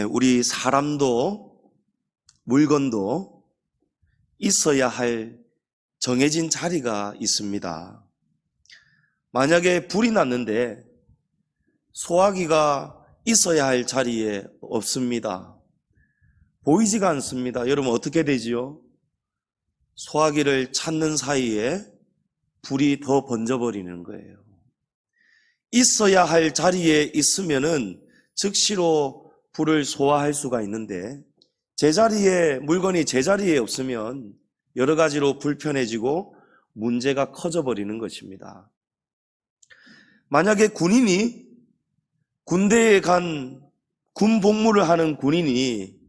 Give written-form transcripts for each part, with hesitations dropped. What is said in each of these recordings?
우리 사람도 물건도 있어야 할 정해진 자리가 있습니다. 만약에 불이 났는데 소화기가 있어야 할 자리에 없습니다. 보이지가 않습니다. 여러분 어떻게 되지요? 소화기를 찾는 사이에 불이 더 번져버리는 거예요. 있어야 할 자리에 있으면은 즉시로 불을 소화할 수가 있는데 물건이 제자리에 없으면 여러 가지로 불편해지고 문제가 커져버리는 것입니다. 만약에 군대에 간 군복무를 하는 군인이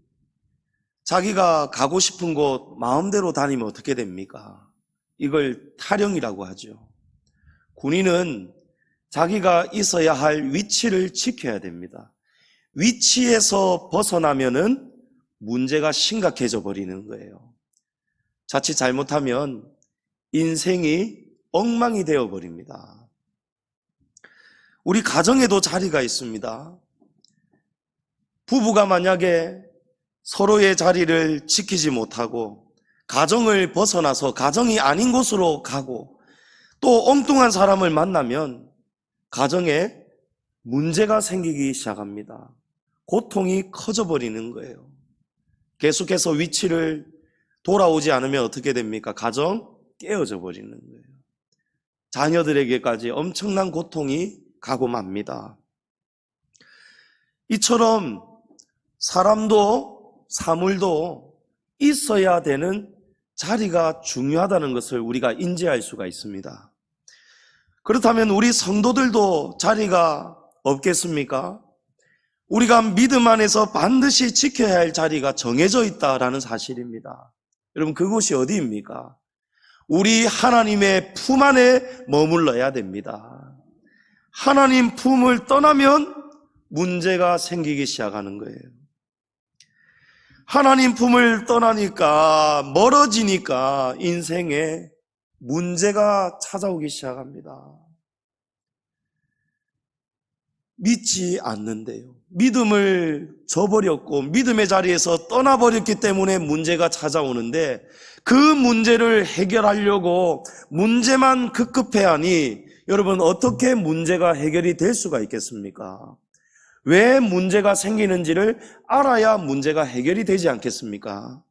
자기가 가고 싶은 곳 마음대로 다니면 어떻게 됩니까? 이걸 탈영이라고 하죠. 군인은 자기가 있어야 할 위치를 지켜야 됩니다. 위치에서 벗어나면은 문제가 심각해져 버리는 거예요. 자칫 잘못하면 인생이 엉망이 되어 버립니다. 우리 가정에도 자리가 있습니다. 부부가 만약에 서로의 자리를 지키지 못하고 가정을 벗어나서 가정이 아닌 곳으로 가고 또 엉뚱한 사람을 만나면 가정에 문제가 생기기 시작합니다. 고통이 커져버리는 거예요. 계속해서 위치를 돌아오지 않으면 어떻게 됩니까? 가정 깨어져 버리는 거예요. 자녀들에게까지 엄청난 고통이 가고 맙니다. 이처럼 사람도 사물도 있어야 되는 자리가 중요하다는 것을 우리가 인지할 수가 있습니다. 그렇다면 우리 성도들도 자리가 없겠습니까? 우리가 믿음 안에서 반드시 지켜야 할 자리가 정해져 있다라는 사실입니다. 여러분 그곳이 어디입니까? 우리 하나님의 품 안에 머물러야 됩니다. 하나님 품을 떠나면 문제가 생기기 시작하는 거예요. 하나님 품을 떠나니까 멀어지니까 인생에 문제가 찾아오기 시작합니다. 믿지 않는데요. 믿음을 저버렸고 믿음의 자리에서 떠나버렸기 때문에 문제가 찾아오는데 그 문제를 해결하려고 문제만 급급해하니 여러분 어떻게 문제가 해결이 될 수가 있겠습니까? 왜 문제가 생기는지를 알아야 문제가 해결이 되지 않겠습니까?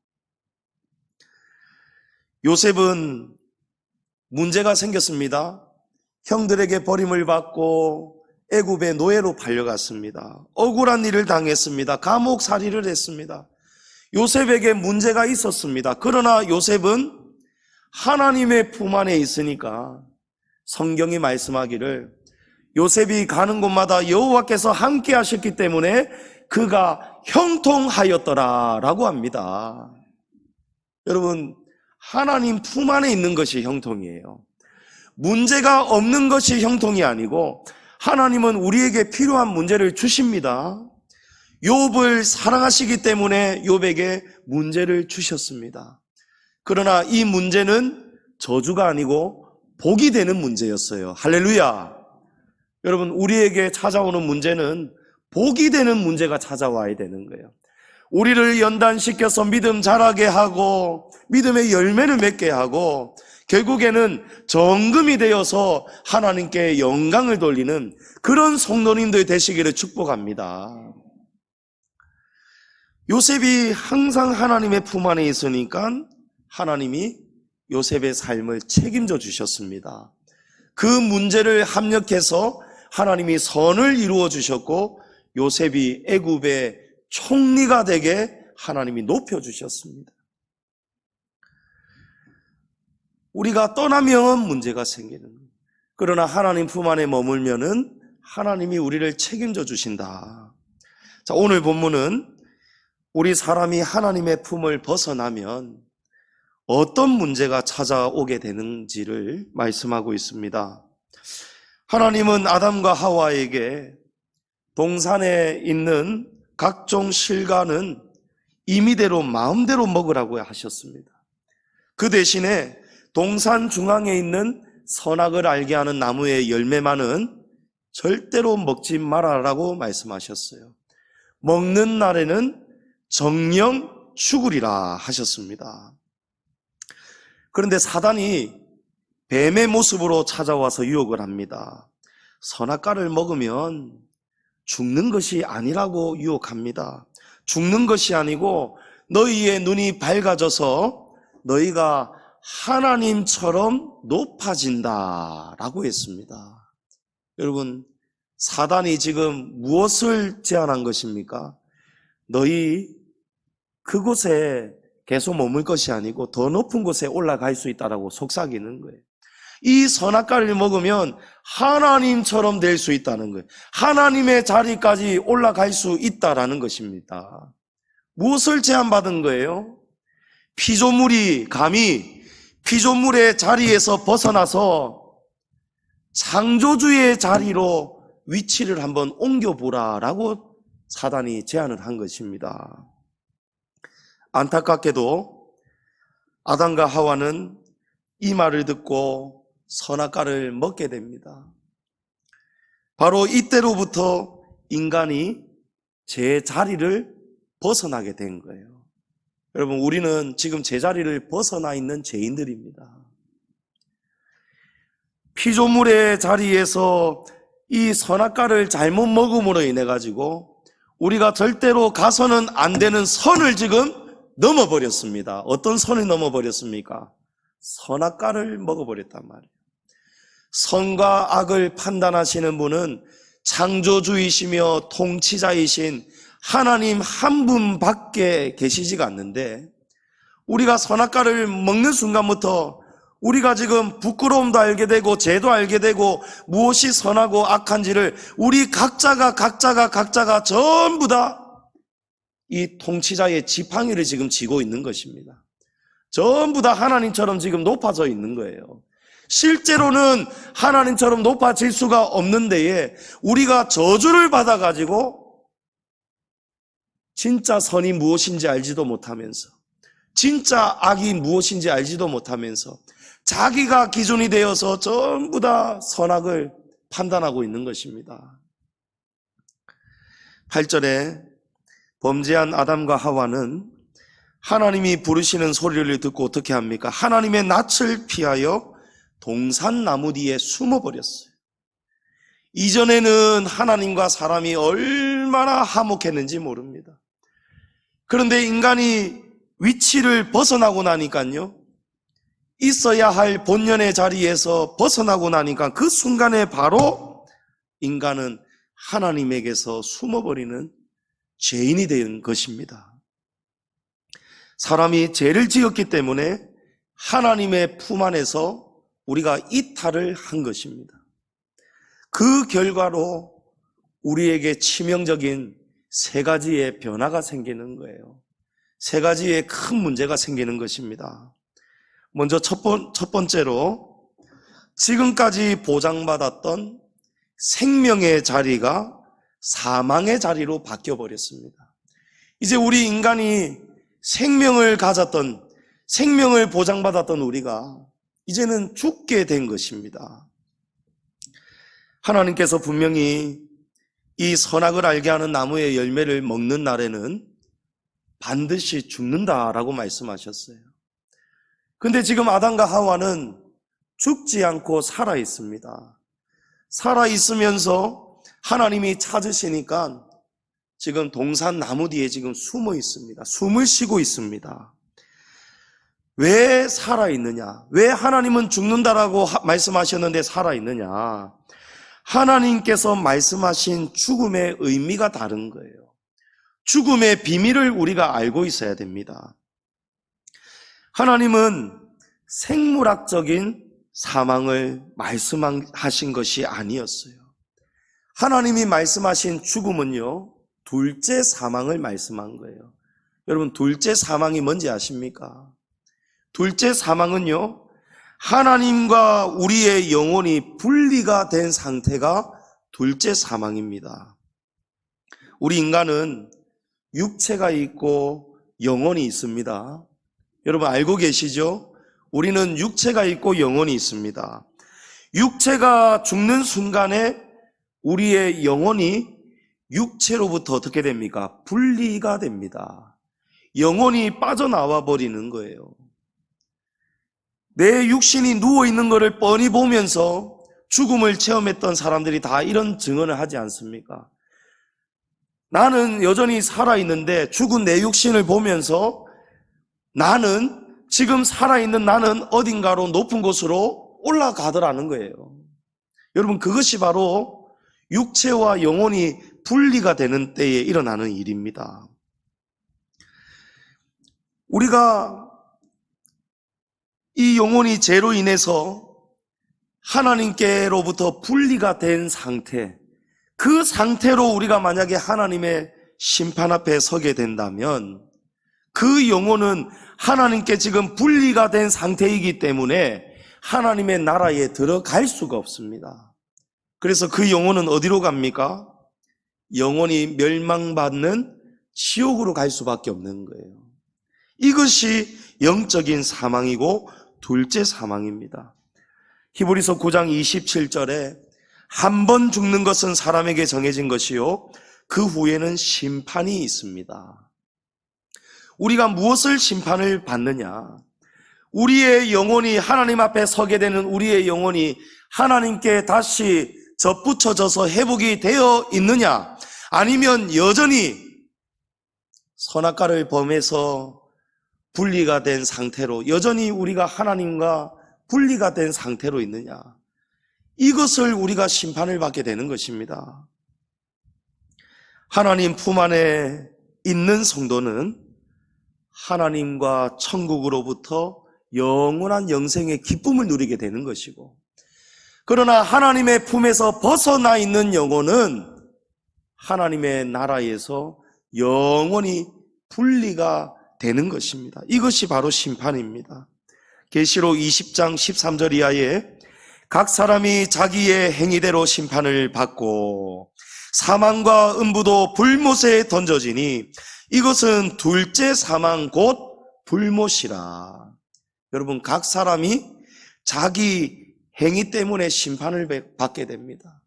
요셉은 문제가 생겼습니다. 형들에게 버림을 받고 애굽의 노예로 팔려갔습니다. 억울한 일을 당했습니다. 감옥살이를 했습니다. 요셉에게 문제가 있었습니다. 그러나 요셉은 하나님의 품 안에 있으니까 성경이 말씀하기를 요셉이 가는 곳마다 여호와께서 함께 하셨기 때문에 그가 형통하였더라라고 합니다. 여러분 하나님 품 안에 있는 것이 형통이에요. 문제가 없는 것이 형통이 아니고 하나님은 우리에게 필요한 문제를 주십니다. 욥을 사랑하시기 때문에 욥에게 문제를 주셨습니다. 그러나 이 문제는 저주가 아니고 복이 되는 문제였어요. 할렐루야. 여러분 우리에게 찾아오는 문제는 복이 되는 문제가 찾아와야 되는 거예요. 우리를 연단시켜서 믿음 자라게 하고 믿음의 열매를 맺게 하고 결국에는 정금이 되어서 하나님께 영광을 돌리는 그런 성도님들 되시기를 축복합니다. 요셉이 항상 하나님의 품 안에 있으니까 하나님이 요셉의 삶을 책임져 주셨습니다. 그 문제를 합력해서 하나님이 선을 이루어 주셨고 요셉이 애굽의 총리가 되게 하나님이 높여 주셨습니다. 우리가 떠나면 문제가 생기는 거예요. 그러나 하나님 품 안에 머물면은 하나님이 우리를 책임져 주신다. 자, 오늘 본문은 우리 사람이 하나님의 품을 벗어나면 어떤 문제가 찾아오게 되는지를 말씀하고 있습니다. 하나님은 아담과 하와에게 동산에 있는 각종 실과는 임의대로 마음대로 먹으라고 하셨습니다. 그 대신에 동산 중앙에 있는 선악을 알게 하는 나무의 열매만은 절대로 먹지 말아라고 말씀하셨어요. 먹는 날에는 정령 죽으리라 하셨습니다. 그런데 사단이 뱀의 모습으로 찾아와서 유혹을 합니다. 선악과를 먹으면 죽는 것이 아니라고 유혹합니다. 죽는 것이 아니고 너희의 눈이 밝아져서 너희가 하나님처럼 높아진다라고 했습니다. 여러분, 사단이 지금 무엇을 제안한 것입니까? 너희 그곳에 계속 머물 것이 아니고 더 높은 곳에 올라갈 수 있다라고 속삭이는 거예요. 이 선악과를 먹으면 하나님처럼 될 수 있다는 거예요. 하나님의 자리까지 올라갈 수 있다라는 것입니다. 무엇을 제안받은 거예요? 피조물이 감히 피조물의 자리에서 벗어나서 창조주의 자리로 위치를 한번 옮겨보라라고 사단이 제안을 한 것입니다. 안타깝게도 아담과 하와는 이 말을 듣고 선악과를 먹게 됩니다. 바로 이때로부터 인간이 제 자리를 벗어나게 된 거예요. 여러분, 우리는 지금 제자리를 벗어나 있는 죄인들입니다. 피조물의 자리에서 이 선악과를 잘못 먹음으로 인해 가지고 우리가 절대로 가서는 안 되는 선을 지금 넘어버렸습니다. 어떤 선을 넘어버렸습니까? 선악과를 먹어버렸단 말이에요. 선과 악을 판단하시는 분은 창조주이시며 통치자이신 하나님 한 분밖에 계시지가 않는데, 우리가 선악과를 먹는 순간부터 우리가 지금 부끄러움도 알게 되고 죄도 알게 되고 무엇이 선하고 악한지를 우리 각자가 전부 다 이 통치자의 지팡이를 지금 쥐고 있는 것입니다. 전부 다 하나님처럼 지금 높아져 있는 거예요. 실제로는 하나님처럼 높아질 수가 없는 데에 우리가 저주를 받아가지고 진짜 선이 무엇인지 알지도 못하면서, 진짜 악이 무엇인지 알지도 못하면서 자기가 기준이 되어서 전부 다 선악을 판단하고 있는 것입니다. 8절에 범죄한 아담과 하와는 하나님이 부르시는 소리를 듣고 어떻게 합니까? 하나님의 낯을 피하여 동산나무 뒤에 숨어버렸어요. 이전에는 하나님과 사람이 얼마나 화목했는지 모릅니다. 그런데 인간이 위치를 벗어나고 나니까요, 있어야 할 본연의 자리에서 벗어나고 나니까 그 순간에 바로 인간은 하나님에게서 숨어버리는 죄인이 된 것입니다. 사람이 죄를 지었기 때문에 하나님의 품 안에서 우리가 이탈을 한 것입니다. 그 결과로 우리에게 치명적인 세 가지의 변화가 생기는 거예요. 세 가지의 큰 문제가 생기는 것입니다. 먼저 첫 번째로, 지금까지 보장받았던 생명의 자리가 사망의 자리로 바뀌어버렸습니다. 이제 우리 인간이 생명을 가졌던, 생명을 보장받았던 우리가 이제는 죽게 된 것입니다. 하나님께서 분명히 이 선악을 알게 하는 나무의 열매를 먹는 날에는 반드시 죽는다라고 말씀하셨어요. 근데 지금 아담과 하와는 죽지 않고 살아 있습니다. 살아 있으면서 하나님이 찾으시니까 지금 동산 나무 뒤에 지금 숨어 있습니다. 숨을 쉬고 있습니다. 왜 살아있느냐? 왜 하나님은 죽는다라고 말씀하셨는데 살아있느냐? 하나님께서 말씀하신 죽음의 의미가 다른 거예요. 죽음의 비밀을 우리가 알고 있어야 됩니다. 하나님은 생물학적인 사망을 말씀하신 것이 아니었어요. 하나님이 말씀하신 죽음은요, 둘째 사망을 말씀한 거예요. 여러분, 둘째 사망이 뭔지 아십니까? 둘째 사망은요, 하나님과 우리의 영혼이 분리가 된 상태가 둘째 사망입니다. 우리 인간은 육체가 있고 영혼이 있습니다. 여러분 알고 계시죠? 우리는 육체가 있고 영혼이 있습니다. 육체가 죽는 순간에 우리의 영혼이 육체로부터 어떻게 됩니까? 분리가 됩니다. 영혼이 빠져나와 버리는 거예요. 내 육신이 누워있는 것을 뻔히 보면서 죽음을 체험했던 사람들이 다 이런 증언을 하지 않습니까? 나는 여전히 살아있는데 죽은 내 육신을 보면서 나는 지금 살아있는 나는 어딘가로 높은 곳으로 올라가더라는 거예요. 여러분, 그것이 바로 육체와 영혼이 분리가 되는 때에 일어나는 일입니다. 우리가 이 영혼이 죄로 인해서 하나님께로부터 분리가 된 상태, 그 상태로 우리가 만약에 하나님의 심판 앞에 서게 된다면 그 영혼은 하나님께 지금 분리가 된 상태이기 때문에 하나님의 나라에 들어갈 수가 없습니다. 그래서 그 영혼은 어디로 갑니까? 영혼이 멸망받는 지옥으로 갈 수밖에 없는 거예요. 이것이 영적인 사망이고 둘째 사망입니다. 히브리서 9장 27절에 한 번 죽는 것은 사람에게 정해진 것이요 그 후에는 심판이 있습니다. 우리가 무엇을 심판을 받느냐? 우리의 영혼이 하나님 앞에 서게 되는 우리의 영혼이 하나님께 다시 접붙여져서 회복이 되어 있느냐? 아니면 여전히 선악과를 범해서 분리가 된 상태로 여전히 우리가 하나님과 분리가 된 상태로 있느냐? 이것을 우리가 심판을 받게 되는 것입니다. 하나님 품 안에 있는 성도는 하나님과 천국으로부터 영원한 영생의 기쁨을 누리게 되는 것이고, 그러나 하나님의 품에서 벗어나 있는 영혼은 하나님의 나라에서 영원히 분리가 되는 것입니다. 이것이 바로 심판입니다. 계시록 20장 13절 이하에 각 사람이 자기의 행위대로 심판을 받고 사망과 음부도 불못에 던져지니 이것은 둘째 사망 곧 불못이라. 여러분, 각 사람이 자기 행위 때문에 심판을 받게 됩니다.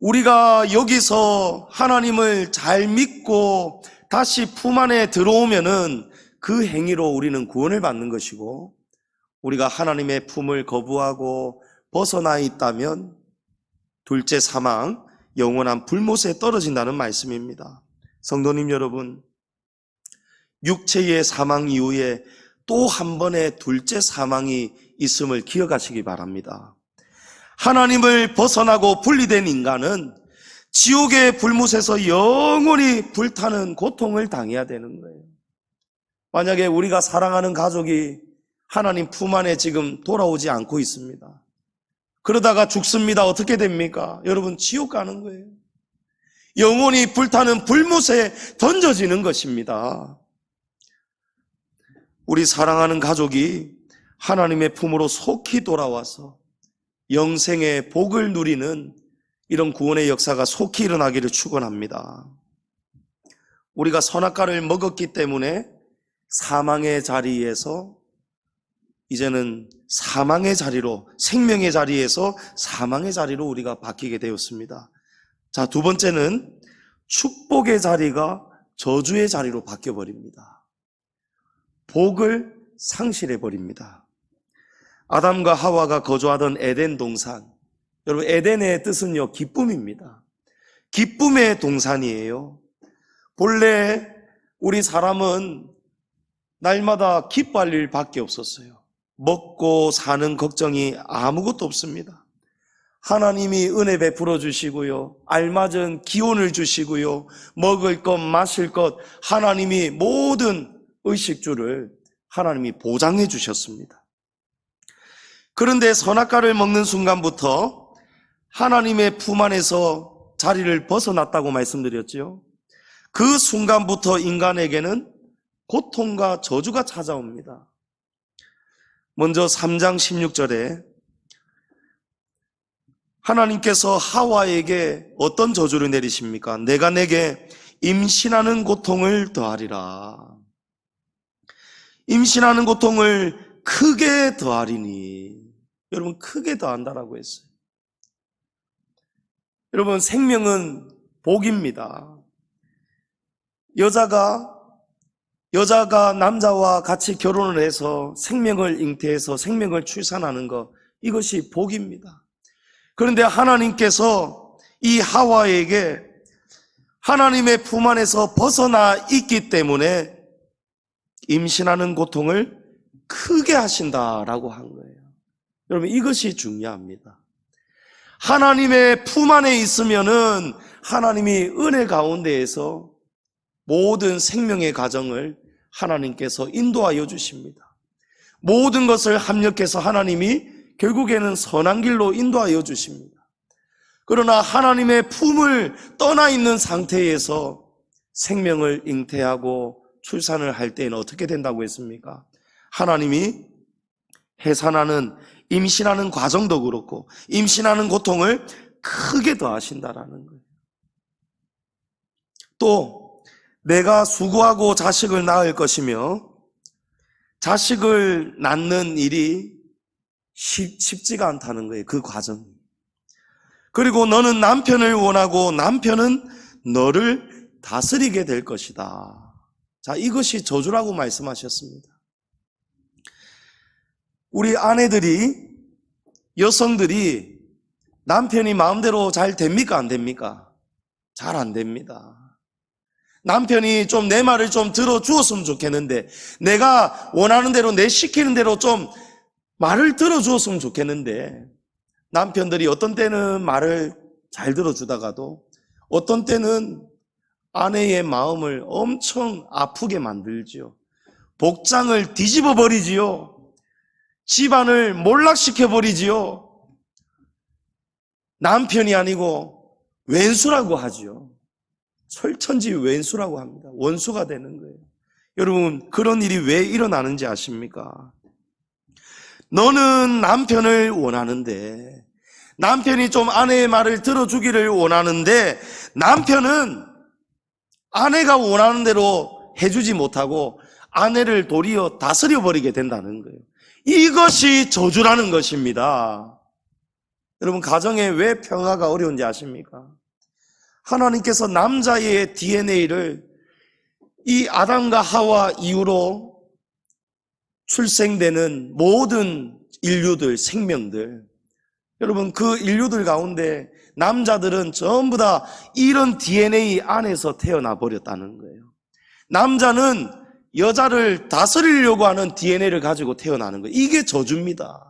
우리가 여기서 하나님을 잘 믿고 다시 품 안에 들어오면은 그 행위로 우리는 구원을 받는 것이고, 우리가 하나님의 품을 거부하고 벗어나 있다면 둘째 사망, 영원한 불못에 떨어진다는 말씀입니다. 성도님 여러분, 육체의 사망 이후에 또 한 번의 둘째 사망이 있음을 기억하시기 바랍니다. 하나님을 벗어나고 분리된 인간은 지옥의 불못에서 영원히 불타는 고통을 당해야 되는 거예요. 만약에 우리가 사랑하는 가족이 하나님 품 안에 지금 돌아오지 않고 있습니다. 그러다가 죽습니다. 어떻게 됩니까? 여러분, 지옥 가는 거예요. 영원히 불타는 불못에 던져지는 것입니다. 우리 사랑하는 가족이 하나님의 품으로 속히 돌아와서 영생의 복을 누리는 이런 구원의 역사가 속히 일어나기를 축원합니다. 우리가 선악과를 먹었기 때문에 사망의 자리에서 이제는 사망의 자리로, 생명의 자리에서 사망의 자리로 우리가 바뀌게 되었습니다. 자, 두 번째는 축복의 자리가 저주의 자리로 바뀌어버립니다. 복을 상실해버립니다. 아담과 하와가 거주하던 에덴 동산, 여러분, 에덴의 뜻은요, 기쁨입니다. 기쁨의 동산이에요. 본래 우리 사람은 날마다 기뻐할 일밖에 없었어요. 먹고 사는 걱정이 아무것도 없습니다. 하나님이 은혜 베풀어 주시고요, 알맞은 기온을 주시고요, 먹을 것 마실 것, 하나님이 모든 의식주를 하나님이 보장해 주셨습니다. 그런데 선악과를 먹는 순간부터 하나님의 품 안에서 자리를 벗어났다고 말씀드렸죠. 그 순간부터 인간에게는 고통과 저주가 찾아옵니다. 먼저 3장 16절에 하나님께서 하와에게 어떤 저주를 내리십니까? 내가 내게 임신하는 고통을 더하리라. 임신하는 고통을 크게 더하리니. 여러분, 크게 더한다라고 했어요. 여러분, 생명은 복입니다. 여자가 남자와 같이 결혼을 해서 생명을 잉태해서 생명을 출산하는 것, 이것이 복입니다. 그런데 하나님께서 이 하와에게 하나님의 품 안에서 벗어나 있기 때문에 임신하는 고통을 크게 하신다라고 한 거예요. 여러분, 이것이 중요합니다. 하나님의 품 안에 있으면은 하나님이 은혜 가운데에서 모든 생명의 과정을 하나님께서 인도하여 주십니다. 모든 것을 합력해서 하나님이 결국에는 선한 길로 인도하여 주십니다. 그러나 하나님의 품을 떠나 있는 상태에서 생명을 잉태하고 출산을 할 때에는 어떻게 된다고 했습니까? 하나님이 해산하는, 임신하는 과정도 그렇고 임신하는 고통을 크게 더하신다라는 거예요. 또 내가 수고하고 자식을 낳을 것이며 자식을 낳는 일이 쉽지가 않다는 거예요. 그 과정이. 그리고 너는 남편을 원하고 남편은 너를 다스리게 될 것이다. 자, 이것이 저주라고 말씀하셨습니다. 우리 아내들이, 여성들이 남편이 마음대로 잘 됩니까? 안 됩니까? 잘 안 됩니다. 남편이 좀 내 말을 좀 들어주었으면 좋겠는데, 내가 원하는 대로, 내 시키는 대로 좀 말을 들어주었으면 좋겠는데, 남편들이 어떤 때는 말을 잘 들어주다가도 어떤 때는 아내의 마음을 엄청 아프게 만들지요. 복장을 뒤집어 버리지요. 집안을 몰락시켜 버리지요. 남편이 아니고 왼수라고 하지요. 설천지 왼수라고 합니다. 원수가 되는 거예요. 여러분, 그런 일이 왜 일어나는지 아십니까? 너는 남편을 원하는데, 남편이 좀 아내의 말을 들어주기를 원하는데, 남편은 아내가 원하는 대로 해주지 못하고 아내를 도리어 다스려버리게 된다는 거예요. 이것이 저주라는 것입니다. 여러분, 가정에 왜 평화가 어려운지 아십니까? 하나님께서 남자의 DNA를 이 아담과 하와 이후로 출생되는 모든 인류들, 생명들, 여러분, 그 인류들 가운데 남자들은 전부 다 이런 DNA 안에서 태어나 버렸다는 거예요. 남자는 여자를 다스리려고 하는 DNA를 가지고 태어나는 거예요. 이게 저주입니다.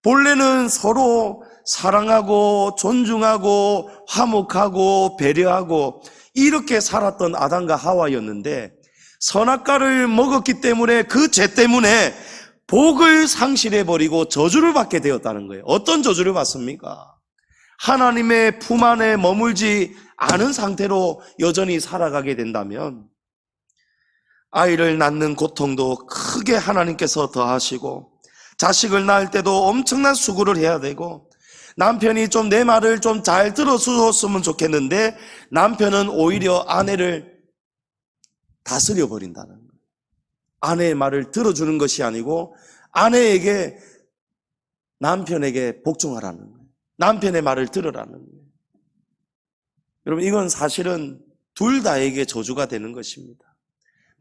본래는 서로 사랑하고 존중하고 화목하고 배려하고 이렇게 살았던 아담과 하와였는데, 선악과를 먹었기 때문에 그 죄 때문에 복을 상실해버리고 저주를 받게 되었다는 거예요. 어떤 저주를 받습니까? 하나님의 품 안에 머물지 않은 상태로 여전히 살아가게 된다면 아이를 낳는 고통도 크게 하나님께서 더하시고, 자식을 낳을 때도 엄청난 수고를 해야 되고, 남편이 좀 내 말을 좀 잘 들어주었으면 좋겠는데 남편은 오히려 아내를 다스려 버린다는 거예요. 아내의 말을 들어주는 것이 아니고 아내에게, 남편에게 복종하라는 거예요. 남편의 말을 들으라는 거예요. 여러분, 이건 사실은 둘 다에게 저주가 되는 것입니다.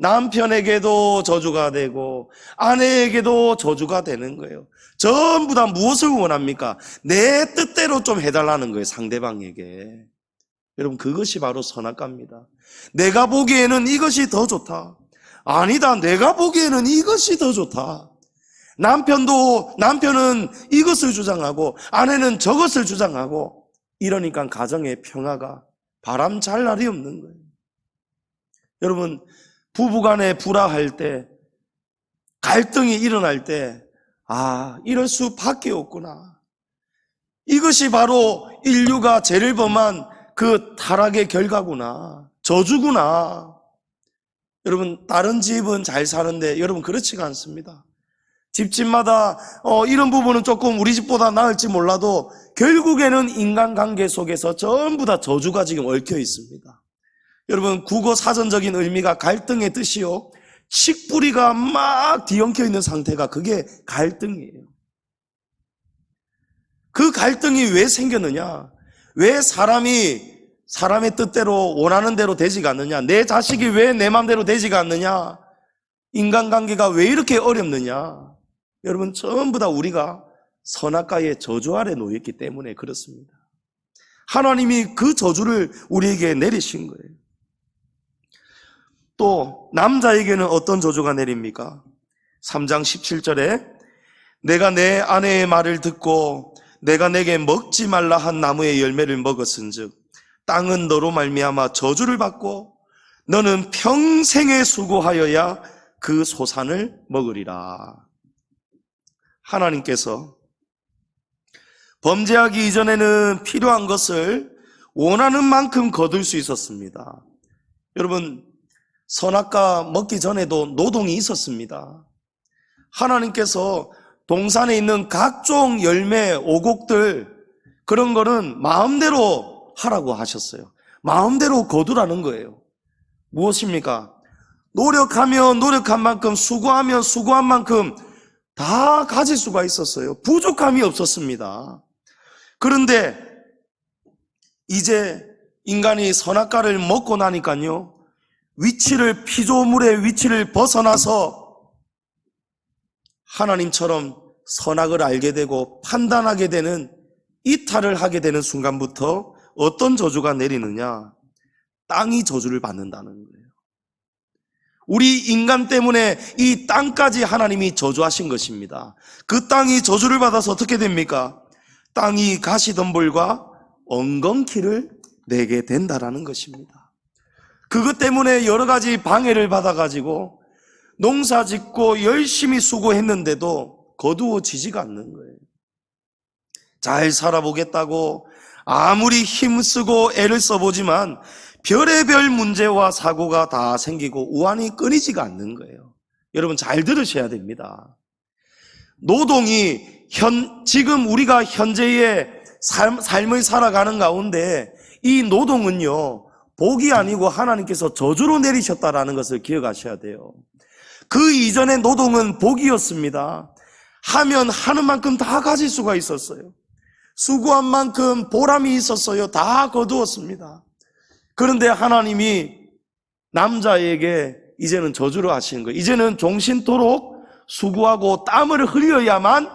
남편에게도 저주가 되고 아내에게도 저주가 되는 거예요. 전부 다 무엇을 원합니까? 내 뜻대로 좀 해달라는 거예요, 상대방에게. 여러분, 그것이 바로 선악과입니다. 내가 보기에는 이것이 더 좋다. 아니다, 내가 보기에는 이것이 더 좋다. 남편은 이것을 주장하고 아내는 저것을 주장하고, 이러니까 가정의 평화가 바람 잘 날이 없는 거예요. 여러분, 부부간에 불화할 때, 갈등이 일어날 때, 이럴 수밖에 없구나. 이것이 바로 인류가 죄를 범한 그 타락의 결과구나. 저주구나. 여러분, 다른 집은 잘 사는데 여러분, 그렇지가 않습니다. 집집마다 이런 부분은 조금 우리 집보다 나을지 몰라도 결국에는 인간관계 속에서 전부 다 저주가 지금 얽혀 있습니다. 여러분, 국어 사전적인 의미가 갈등의 뜻이요, 칡뿌리가 막 뒤엉켜 있는 상태가 그게 갈등이에요. 그 갈등이 왜 생겼느냐? 왜 사람이 사람의 뜻대로 원하는 대로 되지가 않느냐? 내 자식이 왜 내 마음대로 되지가 않느냐? 인간관계가 왜 이렇게 어렵느냐? 여러분, 전부 다 우리가 선악과의 저주 아래 놓였기 때문에 그렇습니다. 하나님이 그 저주를 우리에게 내리신 거예요. 또 남자에게는 어떤 저주가 내립니까? 3장 17절에 내가 내 아내의 말을 듣고 내가 내게 먹지 말라 한 나무의 열매를 먹었은즉 땅은 너로 말미암아 저주를 받고 너는 평생에 수고하여야 그 소산을 먹으리라. 하나님께서 범죄하기 이전에는 필요한 것을 원하는 만큼 거둘 수 있었습니다. 여러분, 선악과 먹기 전에도 노동이 있었습니다. 하나님께서 동산에 있는 각종 열매, 오곡들, 그런 거는 마음대로 하라고 하셨어요. 마음대로 거두라는 거예요. 무엇입니까? 노력하면 노력한 만큼, 수고하면 수고한 만큼 다 가질 수가 있었어요. 부족함이 없었습니다. 그런데 이제 인간이 선악과를 먹고 나니까요, 피조물의 위치를 벗어나서 하나님처럼 선악을 알게 되고 판단하게 되는, 이탈을 하게 되는 순간부터 어떤 저주가 내리느냐? 땅이 저주를 받는다는 거예요. 우리 인간 때문에 이 땅까지 하나님이 저주하신 것입니다. 그 땅이 저주를 받아서 어떻게 됩니까? 땅이 가시덤불과 엉겅퀴를 내게 된다라는 것입니다. 그것 때문에 여러 가지 방해를 받아가지고 농사 짓고 열심히 수고했는데도 거두어지지가 않는 거예요. 잘 살아보겠다고 아무리 힘쓰고 애를 써보지만 별의별 문제와 사고가 다 생기고 우환이 끊이지가 않는 거예요. 여러분, 잘 들으셔야 됩니다. 노동이 지금 우리가 현재의 삶을 살아가는 가운데 이 노동은요, 복이 아니고 하나님께서 저주로 내리셨다라는 것을 기억하셔야 돼요. 그 이전의 노동은 복이었습니다. 하면 하는 만큼 다 가질 수가 있었어요. 수고한 만큼 보람이 있었어요. 다 거두었습니다. 그런데 하나님이 남자에게 이제는 저주를 하시는 거예요. 이제는 종신토록 수고하고 땀을 흘려야만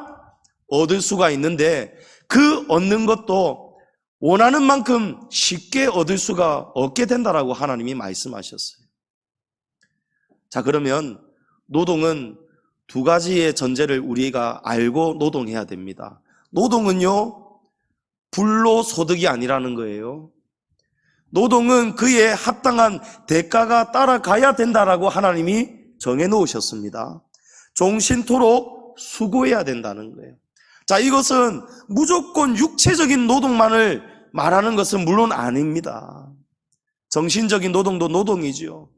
얻을 수가 있는데, 그 얻는 것도 원하는 만큼 쉽게 얻을 수가 없게 된다라고 하나님이 말씀하셨어요. 자, 그러면 노동은 두 가지의 전제를 우리가 알고 노동해야 됩니다. 노동은요, 불로소득이 아니라는 거예요. 노동은 그에 합당한 대가가 따라가야 된다라고 하나님이 정해놓으셨습니다. 종신토록 수고해야 된다는 거예요. 자, 이것은 무조건 육체적인 노동만을 말하는 것은 물론 아닙니다. 정신적인 노동도 노동이지요.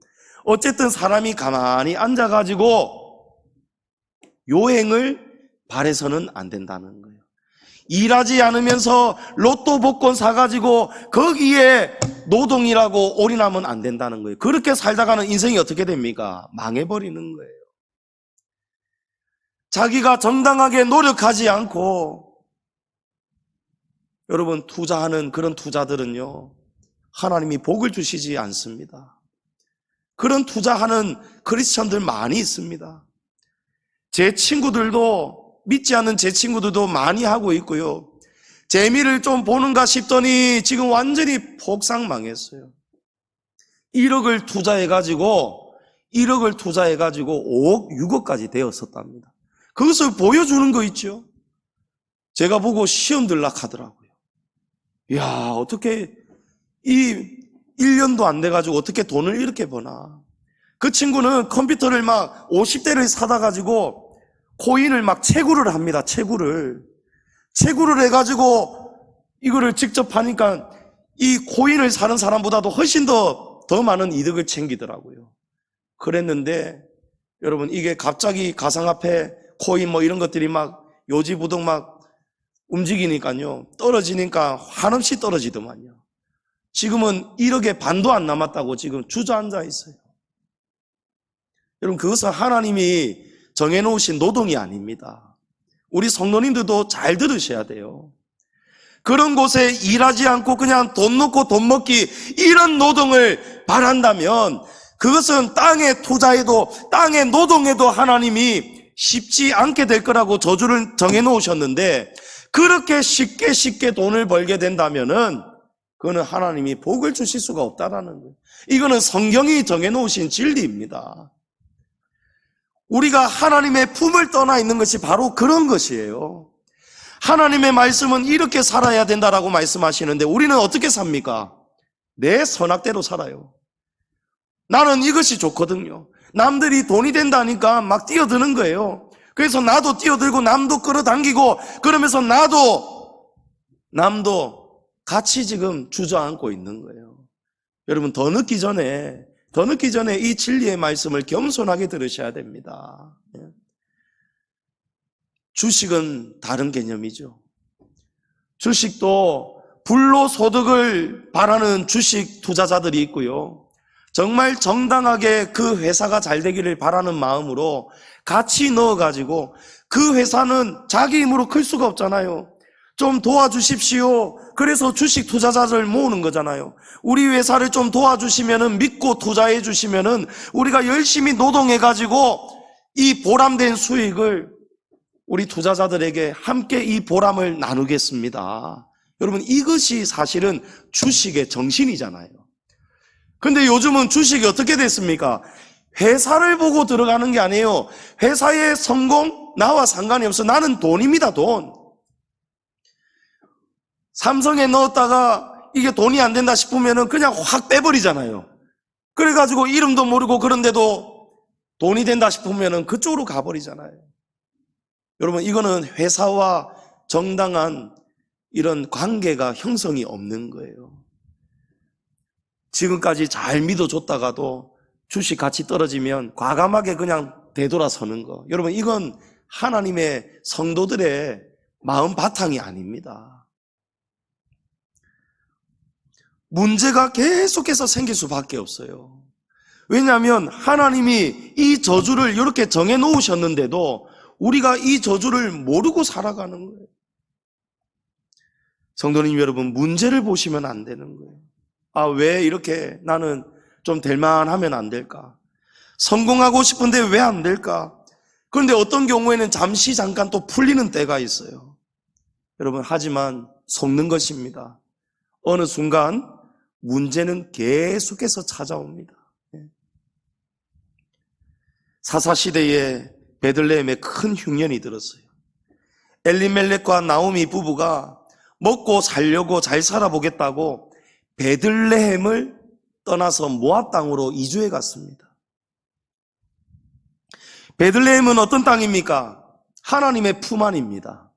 어쨌든 사람이 가만히 앉아가지고 요행을 바래서는 안 된다는 거예요. 일하지 않으면서 로또 복권 사가지고 거기에 노동이라고 올인하면 안 된다는 거예요. 그렇게 살다가는 인생이 어떻게 됩니까? 망해버리는 거예요. 자기가 정당하게 노력하지 않고, 여러분, 투자하는 그런 투자들은요, 하나님이 복을 주시지 않습니다. 그런 투자하는 크리스천들 많이 있습니다. 제 친구들도, 믿지 않는 제 친구들도 많이 하고 있고요. 재미를 좀 보는가 싶더니 지금 완전히 폭삭망했어요. 1억을 투자해가지고 5억, 6억까지 되었었답니다. 그것을 보여주는 거 있죠. 제가 보고 시험 들락 하더라고요. 이야, 어떻게 이 1년도 안 돼가지고 어떻게 돈을 이렇게 버나. 그 친구는 컴퓨터를 막 50대를 사다 가지고 코인을 막 채굴을 합니다. 채굴을 해가지고 이거를 직접 하니까 이 코인을 사는 사람보다도 훨씬 더 많은 이득을 챙기더라고요. 그랬는데 여러분, 이게 갑자기 가상화폐, 코인 뭐 이런 것들이 막 요지부동 막 움직이니까요, 떨어지니까 한없이 떨어지더만요. 지금은 1억의 반도 안 남았다고 지금 주저앉아 있어요. 여러분, 그것은 하나님이 정해놓으신 노동이 아닙니다. 우리 성도님들도 잘 들으셔야 돼요. 그런 곳에 일하지 않고 그냥 돈 넣고 돈 먹기, 이런 노동을 바란다면 그것은 땅의 투자에도, 땅의 노동에도 하나님이 쉽지 않게 될 거라고 저주를 정해 놓으셨는데, 그렇게 쉽게 돈을 벌게 된다면은 그거는 하나님이 복을 주실 수가 없다라는 거예요. 이거는 성경이 정해 놓으신 진리입니다. 우리가 하나님의 품을 떠나 있는 것이 바로 그런 것이에요. 하나님의 말씀은 이렇게 살아야 된다라고 말씀하시는데 우리는 어떻게 삽니까? 내 선악대로 살아요. 나는 이것이 좋거든요. 남들이 돈이 된다니까 막 뛰어드는 거예요. 그래서 나도 뛰어들고 남도 끌어당기고 그러면서 남도 같이 지금 주저앉고 있는 거예요. 여러분, 더 늦기 전에 이 진리의 말씀을 겸손하게 들으셔야 됩니다. 주식은 다른 개념이죠. 주식도 불로소득을 바라는 주식 투자자들이 있고요, 정말 정당하게 그 회사가 잘 되기를 바라는 마음으로 같이 넣어가지고, 그 회사는 자기 힘으로 클 수가 없잖아요. 좀 도와주십시오. 그래서 주식 투자자를 모으는 거잖아요. 우리 회사를 좀 도와주시면은, 믿고 투자해 주시면은 우리가 열심히 노동해가지고 이 보람된 수익을 우리 투자자들에게 함께 이 보람을 나누겠습니다. 여러분, 이것이 사실은 주식의 정신이잖아요. 근데 요즘은 주식이 어떻게 됐습니까? 회사를 보고 들어가는 게 아니에요. 회사의 성공, 나와 상관이 없어. 나는 돈입니다, 돈. 삼성에 넣었다가 이게 돈이 안 된다 싶으면은 그냥 확 빼버리잖아요. 그래가지고 이름도 모르고, 그런데도 돈이 된다 싶으면은 그쪽으로 가버리잖아요. 여러분, 이거는 회사와 정당한 이런 관계가 형성이 없는 거예요. 지금까지 잘 믿어줬다가도 주식 가치 떨어지면 과감하게 그냥 되돌아서는 거. 여러분, 이건 하나님의 성도들의 마음 바탕이 아닙니다. 문제가 계속해서 생길 수밖에 없어요. 왜냐하면 하나님이 이 저주를 이렇게 정해 놓으셨는데도 우리가 이 저주를 모르고 살아가는 거예요. 성도님 여러분, 문제를 보시면 안 되는 거예요. 아, 왜 이렇게 나는 좀 될만하면 안 될까? 성공하고 싶은데 왜 안 될까? 그런데 어떤 경우에는 잠깐 또 풀리는 때가 있어요. 여러분, 하지만 속는 것입니다. 어느 순간 문제는 계속해서 찾아옵니다. 사사시대에 베들레헴에 큰 흉년이 들었어요. 엘리멜렉과 나오미 부부가 먹고 살려고 잘 살아보겠다고 베들레헴을 떠나서 모압 땅으로 이주해 갔습니다. 베들레헴은 어떤 땅입니까? 하나님의 품 안입니다.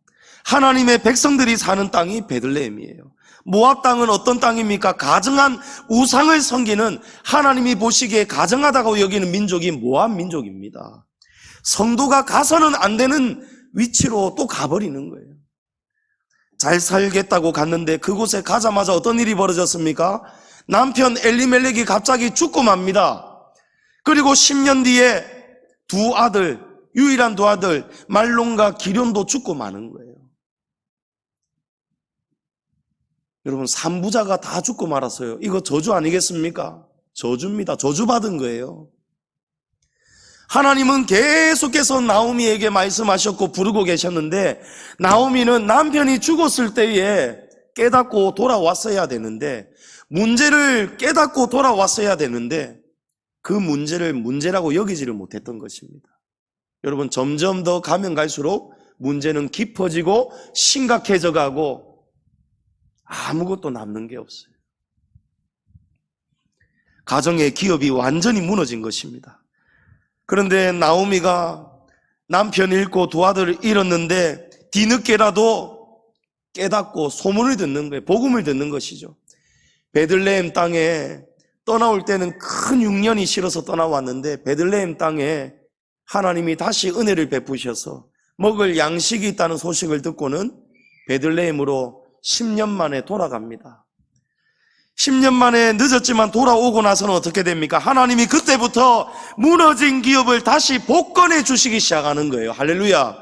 하나님의 백성들이 사는 땅이 베들레헴이에요. 모압 땅은 어떤 땅입니까? 가증한 우상을 섬기는, 하나님이 보시기에 가증하다고 여기는 민족이 모압 민족입니다. 성도가 가서는 안 되는 위치로 또 가버리는 거예요. 잘 살겠다고 갔는데 그곳에 가자마자 어떤 일이 벌어졌습니까? 남편 엘리멜렉이 갑자기 죽고 맙니다. 그리고 10년 뒤에 유일한 두 아들 말론과 기련도 죽고 마는 거예요. 여러분, 3부자가 다 죽고 말았어요. 이거 저주 아니겠습니까? 저주입니다. 저주받은 거예요. 하나님은 계속해서 나오미에게 말씀하셨고 부르고 계셨는데, 나오미는 남편이 죽었을 때에 깨닫고 돌아왔어야 되는데, 문제를 깨닫고 돌아왔어야 되는데, 그 문제를 문제라고 여기지를 못했던 것입니다. 여러분, 점점 더 가면 갈수록 문제는 깊어지고 심각해져 가고 아무것도 남는 게 없어요. 가정의 기업이 완전히 무너진 것입니다. 그런데 나오미가 남편 잃고 두 아들을 잃었는데 뒤늦게라도 깨닫고 소문을 듣는 거예요. 복음을 듣는 것이죠. 베들레헴 땅에 떠나올 때는 큰 흉년이 실어서 떠나왔는데, 베들레헴 땅에 하나님이 다시 은혜를 베푸셔서 먹을 양식이 있다는 소식을 듣고는 베들레헴으로 10년 만에 돌아갑니다. 10년 만에 늦었지만 돌아오고 나서는 어떻게 됩니까? 하나님이 그때부터 무너진 기업을 다시 복권해 주시기 시작하는 거예요. 할렐루야.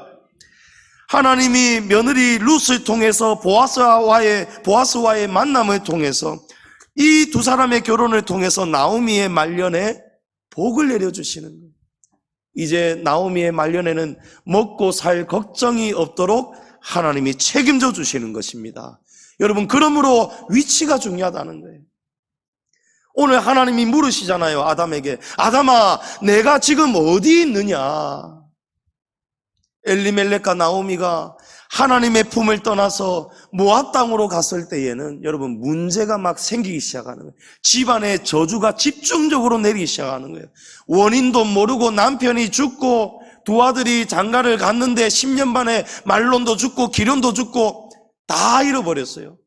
하나님이 며느리 룻을 통해서 보아스와의 만남을 통해서 이 두 사람의 결혼을 통해서 나오미의 말년에 복을 내려주시는 거예요. 이제 나오미의 말년에는 먹고 살 걱정이 없도록 하나님이 책임져 주시는 것입니다. 여러분, 그러므로 위치가 중요하다는 거예요. 오늘 하나님이 물으시잖아요, 아담에게. 아담아, 내가 지금 어디 있느냐? 엘리멜렉과 나오미가 하나님의 품을 떠나서 모압 땅으로 갔을 때에는 여러분, 문제가 막 생기기 시작하는 거예요. 집안에 저주가 집중적으로 내리기 시작하는 거예요. 원인도 모르고 남편이 죽고 두 아들이 장가를 갔는데 10년 만에 말론도 죽고 기련도 죽고 다 잃어버렸어요.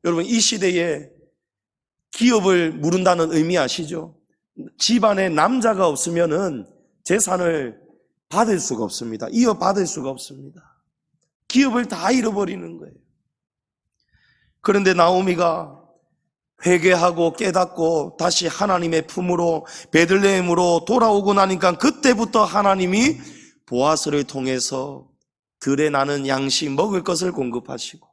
여러분, 이 시대에 기업을 물은다는 의미 아시죠? 집안에 남자가 없으면은 재산을 받을 수가 없습니다. 이어받을 수가 없습니다. 기업을 다 잃어버리는 거예요. 그런데 나오미가 회개하고 깨닫고 다시 하나님의 품으로 베들레헴으로 돌아오고 나니까 그때부터 하나님이 보아스를 통해서 들에 나는 양식 먹을 것을 공급하시고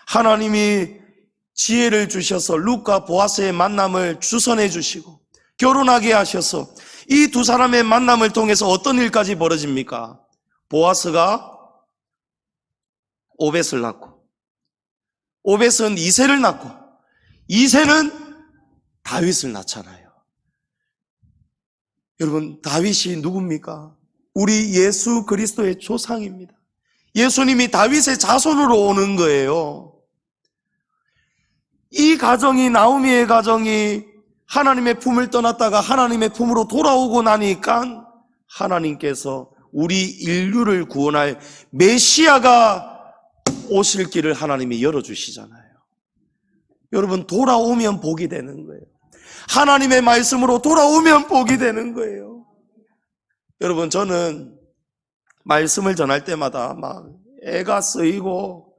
하나님이 지혜를 주셔서 룻과 보아스의 만남을 주선해 주시고 결혼하게 하셔서 이 두 사람의 만남을 통해서 어떤 일까지 벌어집니까? 보아스가 오벳을 낳고 오벳은 이새를 낳고 이새는 다윗을 낳잖아요. 여러분, 다윗이 누굽니까? 우리 예수 그리스도의 조상입니다. 예수님이 다윗의 자손으로 오는 거예요. 이 가정이, 나오미의 가정이 하나님의 품을 떠났다가 하나님의 품으로 돌아오고 나니까 하나님께서 우리 인류를 구원할 메시아가 오실 길을 하나님이 열어주시잖아요. 여러분, 돌아오면 복이 되는 거예요. 하나님의 말씀으로 돌아오면 복이 되는 거예요. 여러분, 저는 말씀을 전할 때마다 막 애가 쓰이고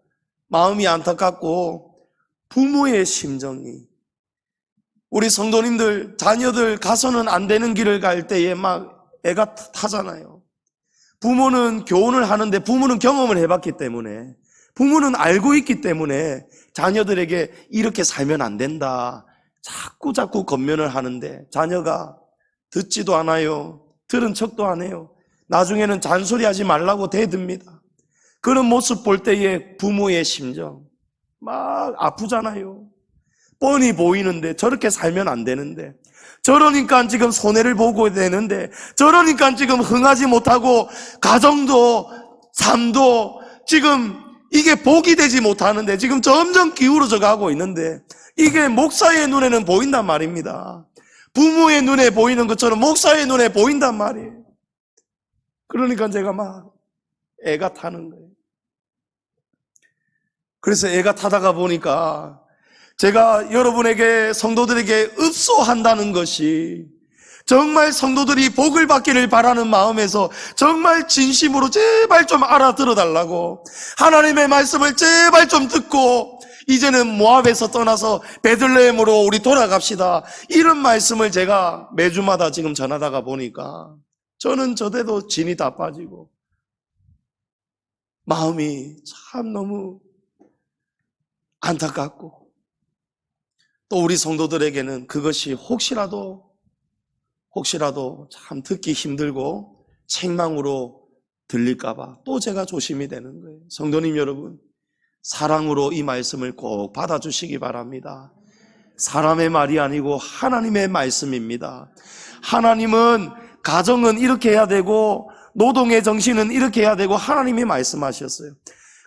마음이 안타깝고 부모의 심정이, 우리 성도님들 자녀들 가서는 안 되는 길을 갈 때에 막 애가 타잖아요. 부모는 교훈을 하는데 부모는 경험을 해봤기 때문에, 부모는 알고 있기 때문에 자녀들에게 이렇게 살면 안 된다 자꾸 권면을 하는데 자녀가 듣지도 않아요. 들은 척도 안 해요. 나중에는 잔소리하지 말라고 대듭니다. 그런 모습 볼 때에 부모의 심정 막 아프잖아요. 뻔히 보이는데 저렇게 살면 안 되는데, 저러니까 지금 손해를 보고 되는데, 저러니까 지금 흥하지 못하고 가정도 삶도 지금 이게 복이 되지 못하는데 지금 점점 기울어져 가고 있는데, 이게 목사의 눈에는 보인단 말입니다. 부모의 눈에 보이는 것처럼 목사의 눈에 보인단 말이에요. 그러니까 제가 막 애가 타는 거예요. 그래서 애가 타다가 보니까 제가 여러분에게, 성도들에게 읍소한다는 것이 정말 성도들이 복을 받기를 바라는 마음에서 정말 진심으로 제발 좀 알아들어 달라고, 하나님의 말씀을 제발 좀 듣고 이제는 모압에서 떠나서 베들레헴으로 우리 돌아갑시다, 이런 말씀을 제가 매주마다 지금 전하다가 보니까 저는 저대로 진이 다 빠지고 마음이 참 너무 안타깝고, 또 우리 성도들에게는 그것이 혹시라도 참 듣기 힘들고 책망으로 들릴까봐 또 제가 조심이 되는 거예요. 성도님 여러분, 사랑으로 이 말씀을 꼭 받아주시기 바랍니다. 사람의 말이 아니고 하나님의 말씀입니다. 하나님은 가정은 이렇게 해야 되고 노동의 정신은 이렇게 해야 되고 하나님이 말씀하셨어요.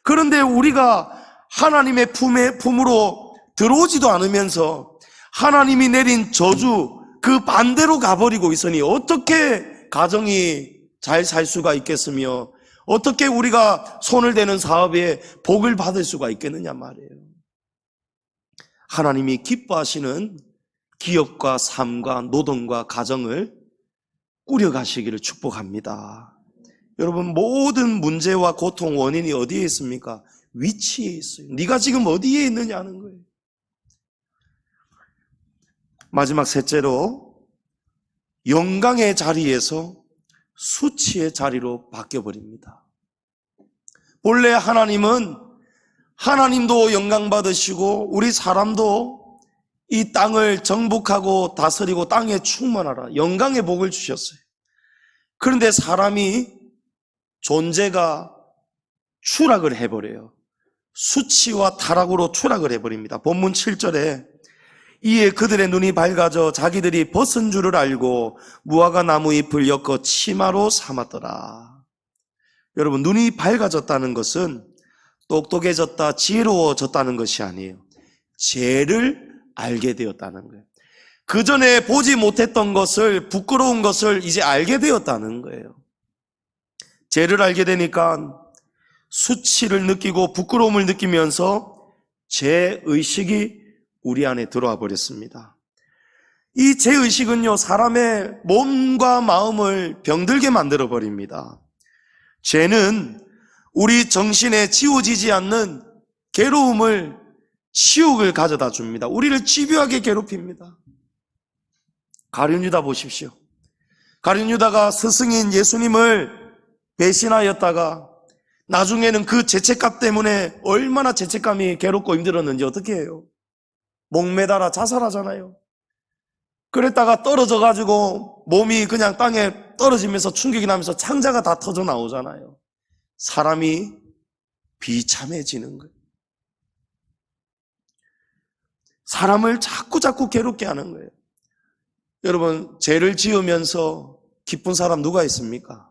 그런데 우리가 하나님의 품으로 들어오지도 않으면서 하나님이 내린 저주 그 반대로 가버리고 있으니 어떻게 가정이 잘 살 수가 있겠으며 어떻게 우리가 손을 대는 사업에 복을 받을 수가 있겠느냐 말이에요. 하나님이 기뻐하시는 기업과 삶과 노동과 가정을 꾸려가시기를 축복합니다. 여러분, 모든 문제와 고통 원인이 어디에 있습니까? 위치에 있어요. 네가 지금 어디에 있느냐는 거예요. 마지막 셋째로, 영광의 자리에서 수치의 자리로 바뀌어버립니다. 본래 하나님도 영광 받으시고 우리 사람도 이 땅을 정복하고 다스리고 땅에 충만하라, 영광의 복을 주셨어요. 그런데 사람이 존재가 추락을 해버려요. 수치와 타락으로 추락을 해버립니다. 본문 7절에 이에 그들의 눈이 밝아져 자기들이 벗은 줄을 알고 무화과 나무 잎을 엮어 치마로 삼았더라. 여러분, 눈이 밝아졌다는 것은 똑똑해졌다, 지혜로워졌다는 것이 아니에요. 죄를 알게 되었다는 거예요. 그 전에 보지 못했던 것을, 부끄러운 것을 이제 알게 되었다는 거예요. 죄를 알게 되니까 수치를 느끼고 부끄러움을 느끼면서 죄의식이 우리 안에 들어와 버렸습니다. 이 죄의식은요, 사람의 몸과 마음을 병들게 만들어 버립니다. 죄는 우리 정신에 지워지지 않는 괴로움을, 치욕을 가져다 줍니다. 우리를 집요하게 괴롭힙니다. 가룟 유다 보십시오. 가룟 유다가 스승인 예수님을 배신하였다가 나중에는 그 죄책감 때문에 얼마나 죄책감이 괴롭고 힘들었는지 어떻게 해요? 목매달아 자살하잖아요. 그랬다가 떨어져가지고 몸이 그냥 땅에 떨어지면서 충격이 나면서 창자가 다 터져 나오잖아요. 사람이 비참해지는 거예요. 사람을 자꾸 괴롭게 하는 거예요. 여러분, 죄를 지으면서 기쁜 사람 누가 있습니까?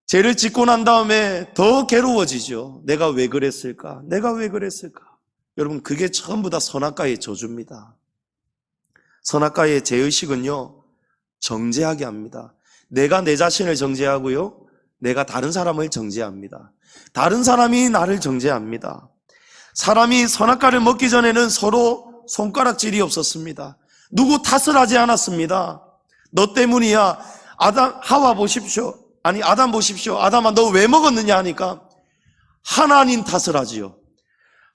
죄를 짓고 난 다음에 더 괴로워지죠. 내가 왜 그랬을까? 내가 왜 그랬을까? 여러분, 그게 전부 다 선악과의 저주입니다. 선악과의 죄의식은요, 정죄하게 합니다. 내가 내 자신을 정죄하고요, 내가 다른 사람을 정죄합니다. 다른 사람이 나를 정죄합니다. 사람이 선악과를 먹기 전에는 서로 손가락질이 없었습니다. 누구 탓을 하지 않았습니다. 너 때문이야. 하와 보십시오. 아니, 아담 보십시오. 아담아, 너 왜 먹었느냐 하니까 하나님 탓을 하지요.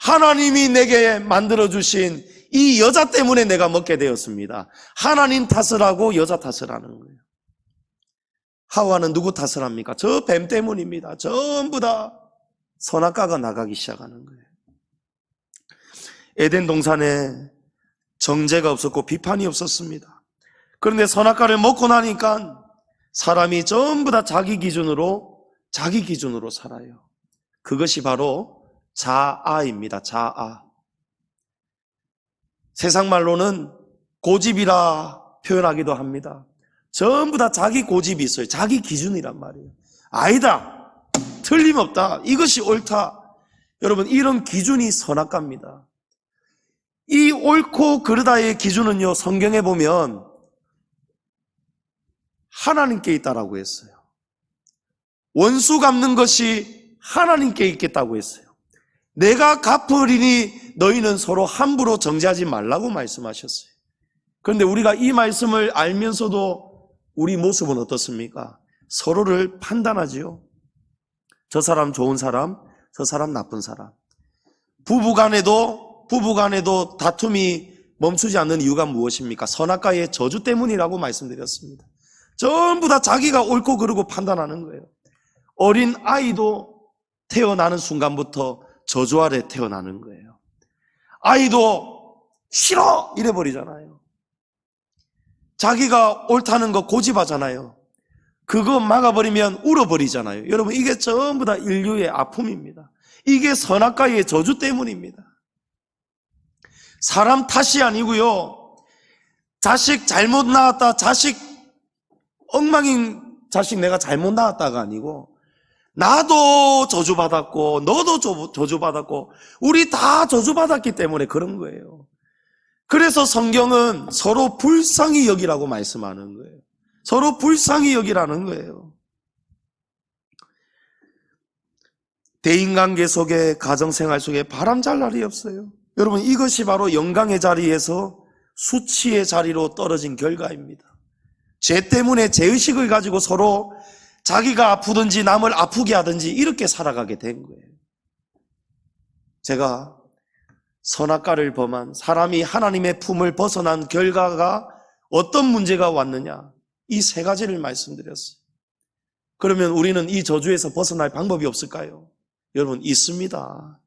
하나님이 내게 만들어주신 이 여자 때문에 내가 먹게 되었습니다. 하나님 탓을 하고 여자 탓을 하는 거예요. 하와는 누구 탓을 합니까? 저 뱀 때문입니다. 전부 다 선악과가 나가기 시작하는 거예요. 에덴 동산에 정죄가 없었고 비판이 없었습니다. 그런데 선악과를 먹고 나니까 사람이 전부 다 자기 기준으로 살아요. 그것이 바로 자아입니다. 자아. 세상 말로는 고집이라 표현하기도 합니다. 전부 다 자기 고집이 있어요. 자기 기준이란 말이에요. 아니다, 틀림없다, 이것이 옳다. 여러분, 이런 기준이 선악과입니다. 이 옳고 그르다의 기준은요, 성경에 보면 하나님께 있다라고 했어요. 원수 갚는 것이 하나님께 있겠다고 했어요. 내가 갚으리니 너희는 서로 함부로 정죄하지 말라고 말씀하셨어요. 그런데 우리가 이 말씀을 알면서도 우리 모습은 어떻습니까? 서로를 판단하지요. 저 사람 좋은 사람, 저 사람 나쁜 사람. 부부간에도 다툼이 멈추지 않는 이유가 무엇입니까? 선악과의 저주 때문이라고 말씀드렸습니다. 전부 다 자기가 옳고 그르고 판단하는 거예요. 어린 아이도 태어나는 순간부터 저주 아래 태어나는 거예요. 아이도 싫어! 이래버리잖아요. 자기가 옳다는 거 고집하잖아요. 그거 막아버리면 울어버리잖아요. 여러분, 이게 전부 다 인류의 아픔입니다. 이게 선악과의 저주 때문입니다. 사람 탓이 아니고요, 자식 잘못 낳았다, 엉망인 자식 내가 잘못 낳았다가 아니고, 나도 저주받았고 너도 저주받았고 우리 다 저주받았기 때문에 그런 거예요. 그래서 성경은 서로 불쌍히 여기라고 말씀하는 거예요. 서로 불쌍히 여기라는 거예요. 대인관계 속에, 가정생활 속에 바람잘 날이 없어요. 여러분, 이것이 바로 영광의 자리에서 수치의 자리로 떨어진 결과입니다. 죄 때문에 죄의식을 가지고 서로 자기가 아프든지 남을 아프게 하든지 이렇게 살아가게 된 거예요. 제가 선악과를 범한 사람이 하나님의 품을 벗어난 결과가 어떤 문제가 왔느냐, 이 세 가지를 말씀드렸어요. 그러면 우리는 이 저주에서 벗어날 방법이 없을까요? 여러분, 있습니다.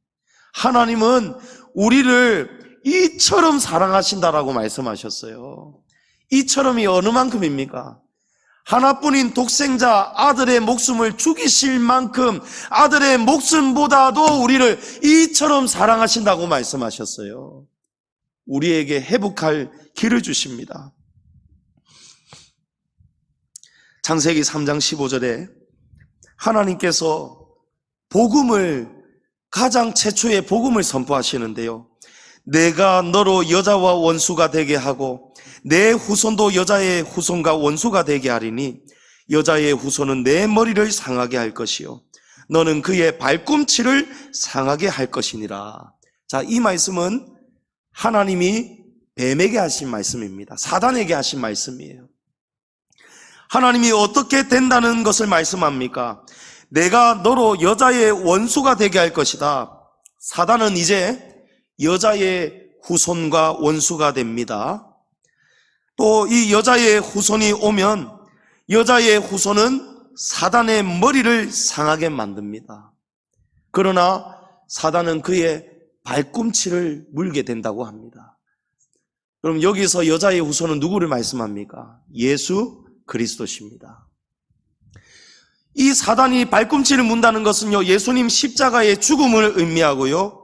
하나님은 우리를 이처럼 사랑하신다라고 말씀하셨어요. 이처럼이 어느 만큼입니까? 하나뿐인 독생자 아들의 목숨을 죽이실 만큼 아들의 목숨보다도 우리를 이처럼 사랑하신다고 말씀하셨어요. 우리에게 회복할 길을 주십니다. 창세기 3장 15절에 하나님께서 복음을, 가장 최초의 복음을 선포하시는데요. 내가 너로 여자와 원수가 되게 하고 내 후손도 여자의 후손과 원수가 되게 하리니 여자의 후손은 내 머리를 상하게 할 것이요 너는 그의 발꿈치를 상하게 할 것이니라. 자, 이 말씀은 하나님이 뱀에게 하신 말씀입니다. 사단에게 하신 말씀이에요. 하나님이 어떻게 된다는 것을 말씀합니까? 내가 너로 여자의 원수가 되게 할 것이다. 사단은 이제 여자의 후손과 원수가 됩니다. 또 이 여자의 후손이 오면 여자의 후손은 사단의 머리를 상하게 만듭니다. 그러나 사단은 그의 발꿈치를 물게 된다고 합니다. 그럼 여기서 여자의 후손은 누구를 말씀합니까? 예수 그리스도십니다. 이 사단이 발꿈치를 문다는 것은요, 예수님 십자가의 죽음을 의미하고요,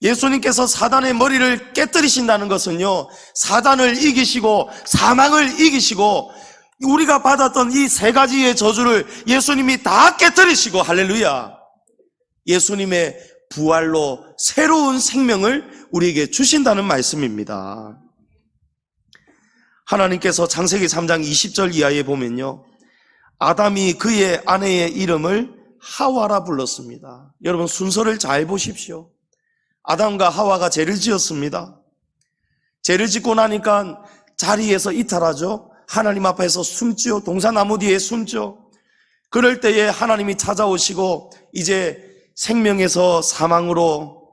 예수님께서 사단의 머리를 깨뜨리신다는 것은요, 사단을 이기시고 사망을 이기시고 우리가 받았던 이 세 가지의 저주를 예수님이 다 깨뜨리시고, 할렐루야, 예수님의 부활로 새로운 생명을 우리에게 주신다는 말씀입니다. 하나님께서 창세기 3장 20절 이하에 보면요, 아담이 그의 아내의 이름을 하와라 불렀습니다. 여러분, 순서를 잘 보십시오. 아담과 하와가 죄를 지었습니다. 죄를 짓고 나니까 자리에서 이탈하죠. 하나님 앞에서 숨죠. 동산나무 뒤에 숨죠. 그럴 때에 하나님이 찾아오시고 이제 생명에서 사망으로,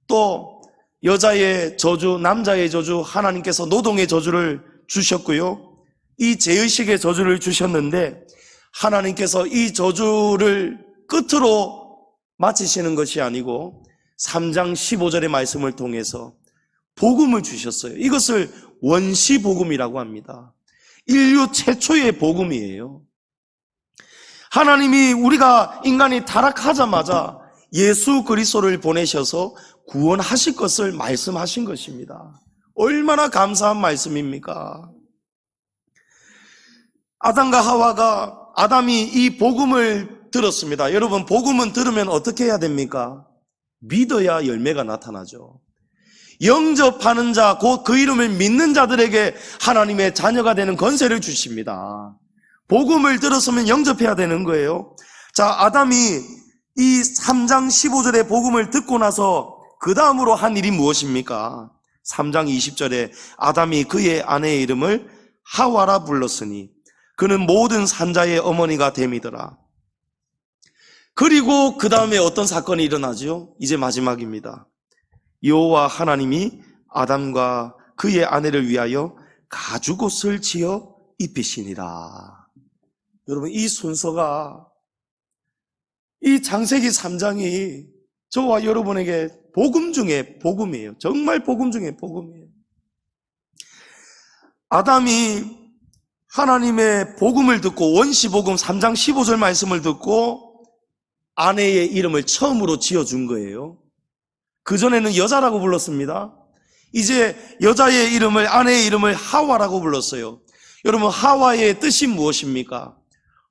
또 여자의 저주, 남자의 저주, 하나님께서 노동의 저주를 주셨고요, 이 죄의식의 저주를 주셨는데 하나님께서 이 저주를 끝으로 마치시는 것이 아니고 3장 15절의 말씀을 통해서 복음을 주셨어요. 이것을 원시복음이라고 합니다. 인류 최초의 복음이에요. 하나님이, 우리가 인간이 타락하자마자 예수 그리스도를 보내셔서 구원하실 것을 말씀하신 것입니다. 얼마나 감사한 말씀입니까? 아담과 하와가, 아담이 이 복음을 들었습니다. 여러분, 복음은 들으면 어떻게 해야 됩니까? 믿어야 열매가 나타나죠. 영접하는 자, 곧 그 이름을 믿는 자들에게 하나님의 자녀가 되는 권세를 주십니다. 복음을 들었으면 영접해야 되는 거예요. 자, 아담이 이 3장 15절의 복음을 듣고 나서 그 다음으로 한 일이 무엇입니까? 3장 20절에 아담이 그의 아내의 이름을 하와라 불렀으니 그는 모든 산자의 어머니가 됨이더라. 그리고 그 다음에 어떤 사건이 일어나죠? 이제 마지막입니다. 여호와 하나님이 아담과 그의 아내를 위하여 가죽옷을 지어 입히시니라. 여러분, 이 순서가, 이 창세기 3장이 저와 여러분에게 복음 중에 복음이에요. 정말 복음 중에 복음이에요. 아담이 하나님의 복음을 듣고, 원시복음 3장 15절 말씀을 듣고 아내의 이름을 처음으로 지어준 거예요. 그전에는 여자라고 불렀습니다. 이제 여자의 이름을, 아내의 이름을 하와라고 불렀어요. 여러분, 하와의 뜻이 무엇입니까?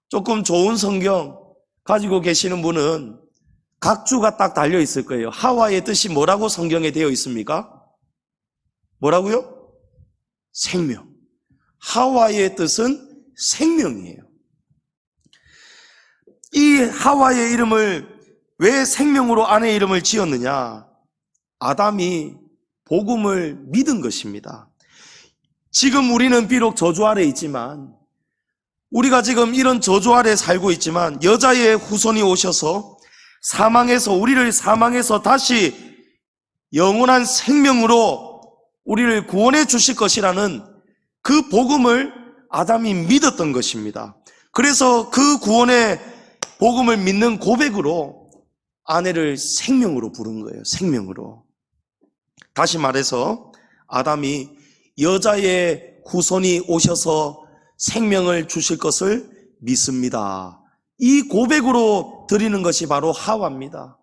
조금 좋은 성경 가지고 계시는 분은 각주가 딱 달려 있을 거예요. 하와의 뜻이 뭐라고 성경에 되어 있습니까? 뭐라고요? 생명. 하와의 뜻은 생명이에요. 이 하와의 이름을 왜 생명으로 아내의 이름을 지었느냐? 아담이 복음을 믿은 것입니다. 지금 우리는 비록 저주 아래 있지만, 우리가 지금 이런 저주 아래 살고 있지만, 여자의 후손이 오셔서 우리를 사망에서 다시 영원한 생명으로 우리를 구원해 주실 것이라는 그 복음을 아담이 믿었던 것입니다. 그래서 그 구원의 복음을 믿는 고백으로 아내를 생명으로 부른 거예요. 생명으로. 다시 말해서 아담이 여자의 후손이 오셔서 생명을 주실 것을 믿습니다. 이 고백으로 드리는 것이 바로 하와입니다.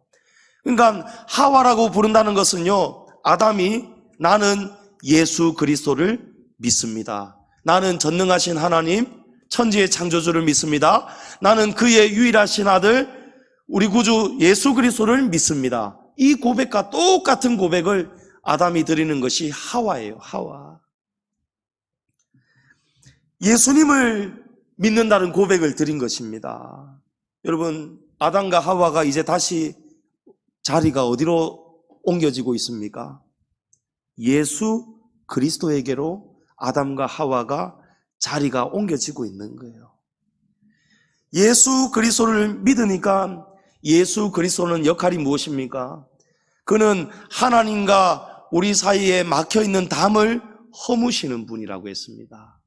그러니까 하와라고 부른다는 것은요, 아담이 나는 예수 그리스도를 믿습니다. 나는 전능하신 하나님, 천지의 창조주를 믿습니다. 나는 그의 유일하신 아들, 우리 구주 예수 그리스도를 믿습니다. 이 고백과 똑같은 고백을 아담이 드리는 것이 하와예요. 하와. 예수님을 믿는다는 고백을 드린 것입니다. 여러분, 아담과 하와가 이제 다시 자리가 어디로 옮겨지고 있습니까? 예수 그리스도에게로 아담과 하와가 자리가 옮겨지고 있는 거예요. 예수 그리스도를 믿으니까 예수 그리스도는 역할이 무엇입니까? 그는 하나님과 우리 사이에 막혀있는 담을 허무시는 분이라고 했습니다.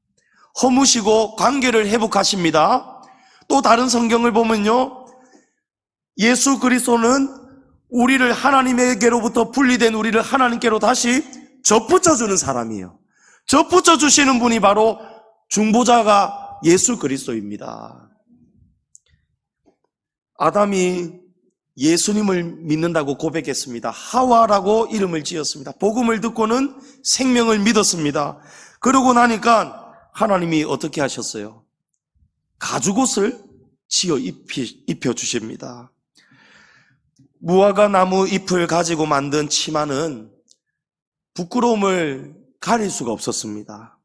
허무시고 관계를 회복하십니다. 또 다른 성경을 보면요, 예수 그리스도는 우리를 하나님에게로부터 분리된 우리를 하나님께로 다시 접붙여주는 사람이에요. 접붙여주시는 분이 바로 중보자가 예수 그리스도입니다. 아담이 예수님을 믿는다고 고백했습니다. 하와라고 이름을 지었습니다. 복음을 듣고는 생명을 믿었습니다. 그러고 나니까 하나님이 어떻게 하셨어요? 가죽옷을 지어 입혀주십니다. 무화과 나무 잎을 가지고 만든 치마는 부끄러움을 가릴 수가 없었습니다.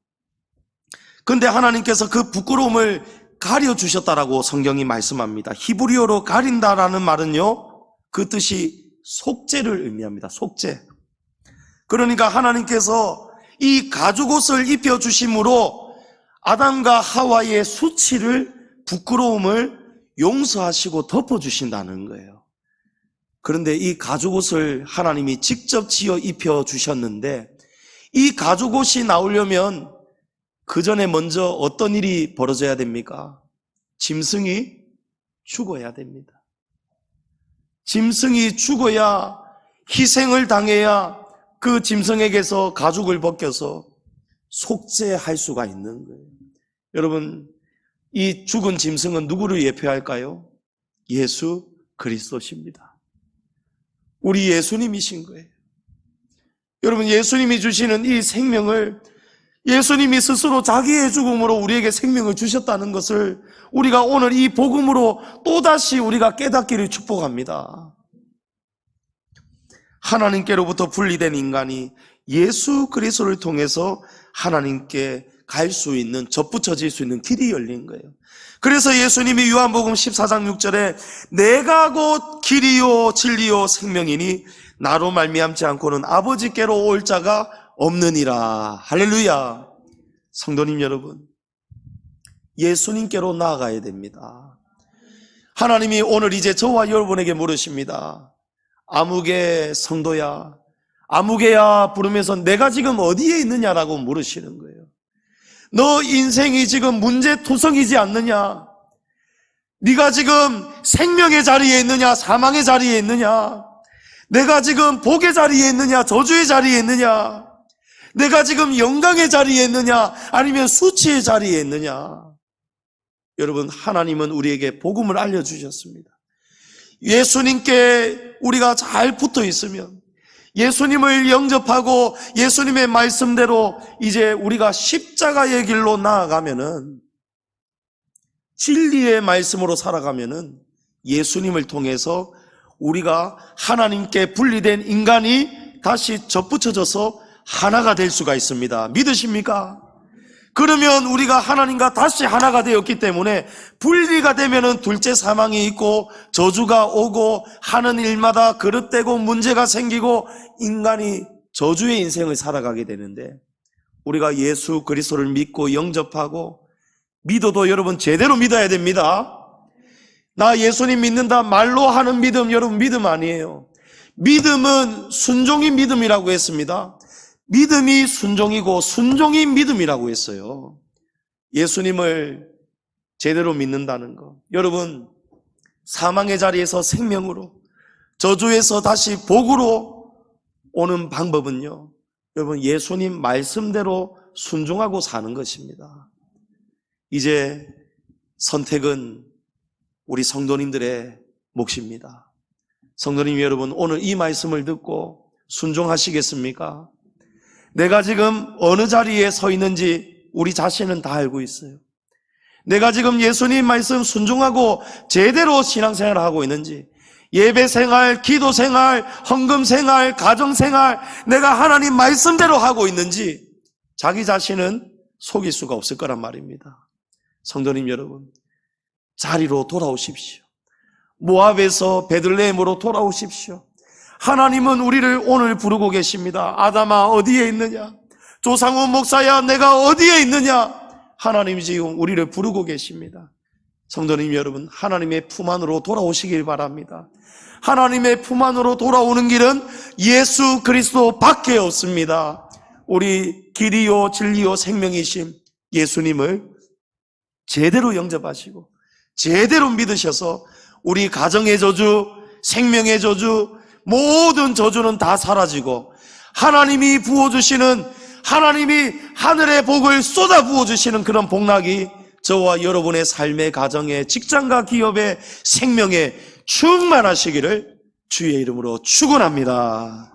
그런데 하나님께서 그 부끄러움을 가려주셨다라고 성경이 말씀합니다. 히브리어로 가린다라는 말은요, 그 뜻이 속죄를 의미합니다. 속죄. 그러니까 하나님께서 이 가죽옷을 입혀주심으로 아담과 하와의 수치를, 부끄러움을 용서하시고 덮어주신다는 거예요. 그런데 이 가죽옷을 하나님이 직접 지어 입혀주셨는데, 이 가죽옷이 나오려면 그 전에 먼저 어떤 일이 벌어져야 됩니까? 짐승이 죽어야 됩니다. 짐승이 죽어야, 희생을 당해야 그 짐승에게서 가죽을 벗겨서 속죄할 수가 있는 거예요. 여러분, 이 죽은 짐승은 누구를 예표할까요? 예수 그리스도십니다. 우리 예수님이신 거예요. 여러분, 예수님이 주시는 이 생명을, 예수님이 스스로 자기의 죽음으로 우리에게 생명을 주셨다는 것을 우리가 오늘 이 복음으로 또다시 우리가 깨닫기를 축복합니다. 하나님께로부터 분리된 인간이 예수 그리스도를 통해서 하나님께 갈 수 있는, 접붙여질 수 있는 길이 열린 거예요. 그래서 예수님이 요한복음 14장 6절에 내가 곧 길이요 진리요 생명이니 나로 말미암지 않고는 아버지께로 올 자가 없느니라. 할렐루야. 성도님 여러분, 예수님께로 나아가야 됩니다. 하나님이 오늘 이제 저와 여러분에게 물으십니다. 아무개 성도야, 아무개야 부르면서 내가 지금 어디에 있느냐라고 물으시는 거예요. 너 인생이 지금 문제투성이지 않느냐? 네가 지금 생명의 자리에 있느냐, 사망의 자리에 있느냐? 내가 지금 복의 자리에 있느냐, 저주의 자리에 있느냐? 내가 지금 영광의 자리에 있느냐, 아니면 수치의 자리에 있느냐? 여러분, 하나님은 우리에게 복음을 알려주셨습니다. 예수님께 우리가 잘 붙어 있으면, 예수님을 영접하고 예수님의 말씀대로 이제 우리가 십자가의 길로 나아가면은, 진리의 말씀으로 살아가면은 예수님을 통해서 우리가 하나님께 분리된 인간이 다시 접붙여져서 하나가 될 수가 있습니다. 믿으십니까? 그러면 우리가 하나님과 다시 하나가 되었기 때문에 분리가 되면은 둘째 사망이 있고 저주가 오고 하는 일마다 그릇되고 문제가 생기고 인간이 저주의 인생을 살아가게 되는데, 우리가 예수 그리스도를 믿고 영접하고, 믿어도 여러분 제대로 믿어야 됩니다. 나 예수님 믿는다 말로 하는 믿음, 여러분 믿음 아니에요. 믿음은 순종이 믿음이라고 했습니다. 믿음이 순종이고 순종이 믿음이라고 했어요. 예수님을 제대로 믿는다는 것. 여러분, 사망의 자리에서 생명으로, 저주에서 다시 복으로 오는 방법은요, 여러분, 예수님 말씀대로 순종하고 사는 것입니다. 이제 선택은 우리 성도님들의 몫입니다. 성도님 여러분, 오늘 이 말씀을 듣고 순종하시겠습니까? 내가 지금 어느 자리에 서 있는지 우리 자신은 다 알고 있어요. 내가 지금 예수님 말씀 순종하고 제대로 신앙생활을 하고 있는지, 예배생활, 기도생활, 헌금생활, 가정생활, 내가 하나님 말씀대로 하고 있는지 자기 자신은 속일 수가 없을 거란 말입니다. 성도님 여러분, 자리로 돌아오십시오. 모압에서 베들레헴으로 돌아오십시오. 하나님은 우리를 오늘 부르고 계십니다. 아담아, 어디에 있느냐? 조상우 목사야, 내가 어디에 있느냐? 하나님이 지금 우리를 부르고 계십니다. 성도님 여러분, 하나님의 품 안으로 돌아오시길 바랍니다. 하나님의 품 안으로 돌아오는 길은 예수 그리스도 밖에 없습니다. 우리 길이요 진리요 생명이신 예수님을 제대로 영접하시고 제대로 믿으셔서 우리 가정의 저주, 생명의 저주, 모든 저주는 다 사라지고 하나님이 부어주시는, 하나님이 하늘의 복을 쏟아 부어주시는 그런 복락이 저와 여러분의 삶의, 가정의, 직장과 기업의, 생명에 충만하시기를 주의 이름으로 축원합니다.